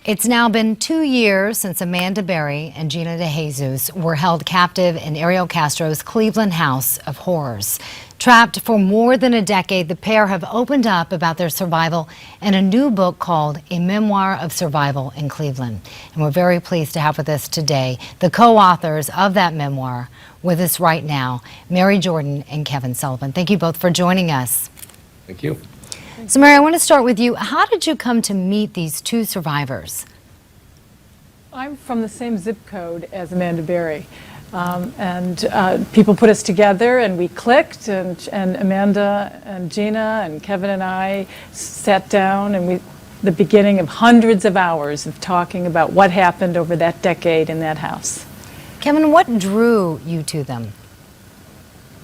It's now been 2 years since Amanda Berry and Gina DeJesus were held captive in Ariel Castro's Cleveland house of horrors. Trapped for more than a decade, the pair have opened up about their survival in a new book called A Memoir of Survival in Cleveland. And we're very pleased to have with us today the co-authors of that memoir with us right now, Mary Jordan and Kevin Sullivan. Thank you both for joining us. Thank you. So Mary, I want to start with you. How did you come to meet these two survivors? I'm from the same zip code as Amanda Berry. People put us together and we clicked, and Amanda and Gina and Kevin and I sat down, and the beginning of hundreds of hours of talking about what happened over that decade in that house. Kevin, what drew you to them?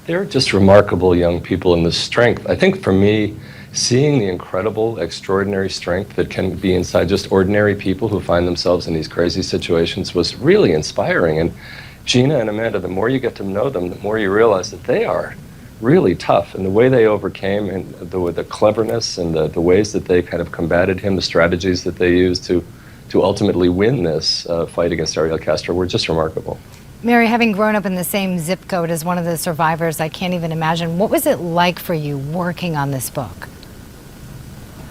They're just remarkable young people, and the strength, I think for me, seeing the incredible, extraordinary strength that can be inside just ordinary people who find themselves in these crazy situations was really inspiring. And Gina and Amanda, the more you get to know them, the more you realize that they are really tough. And the way they overcame, and the cleverness and the ways that they kind of combated him, the strategies that they used to ultimately win this fight against Ariel Castro were just remarkable. Mary, having grown up in the same zip code as one of the survivors, I can't even imagine. What was it like for you working on this book?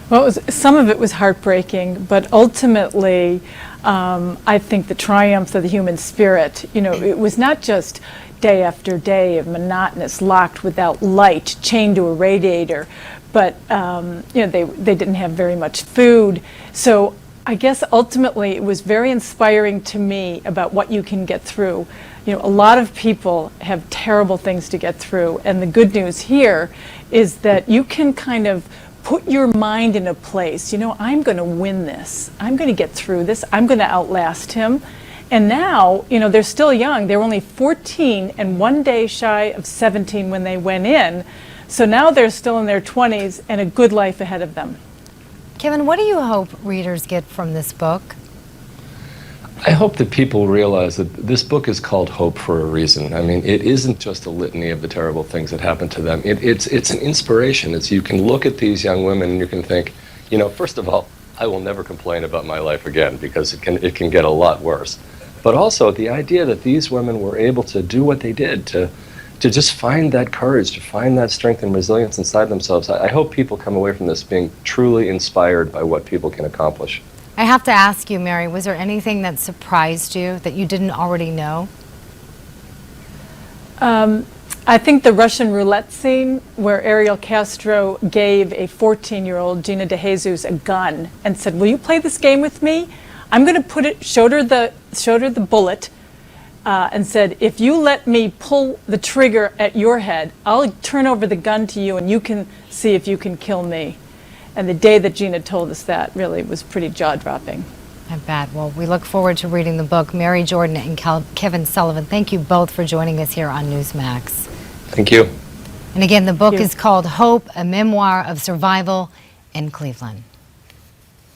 Well, some of it was heartbreaking, but ultimately, I think the triumph of the human spirit, it was not just day after day of monotonous, locked without light, chained to a radiator, but they didn't have very much food. So I guess ultimately it was very inspiring to me about what you can get through. A lot of people have terrible things to get through, and the good news here is that you can kind of put your mind in a place, I'm going to win this. I'm going to get through this. I'm going to outlast him. And now, they're still young. They were only 14 and 1 day shy of 17 when they went in. So now they're still in their 20s and a good life ahead of them. Kevin, what do you hope readers get from this book? I hope that people realize that this book is called Hope for a reason. I mean, it isn't just a litany of the terrible things that happened to them. It's an inspiration. You can look at these young women and you can think, first of all, I will never complain about my life again, because it can get a lot worse. But also the idea that these women were able to do what they did, to just find that courage, to find that strength and resilience inside themselves. I hope people come away from this being truly inspired by what people can accomplish. I have to ask you, Mary, was there anything that surprised you that you didn't already know? I think the Russian roulette scene where Ariel Castro gave a 14-year-old Gina DeJesus a gun and said, "Will you play this game with me? I'm going to showed her the bullet, and said, if you let me pull the trigger at your head, I'll turn over the gun to you and you can see if you can kill me." And the day that Gina told us that really was pretty jaw-dropping. I bet. Well, we look forward to reading the book. Mary Jordan and Kevin Sullivan, thank you both for joining us here on Newsmax. Thank you. And again, the book is called Hope, A Memoir of Survival in Cleveland.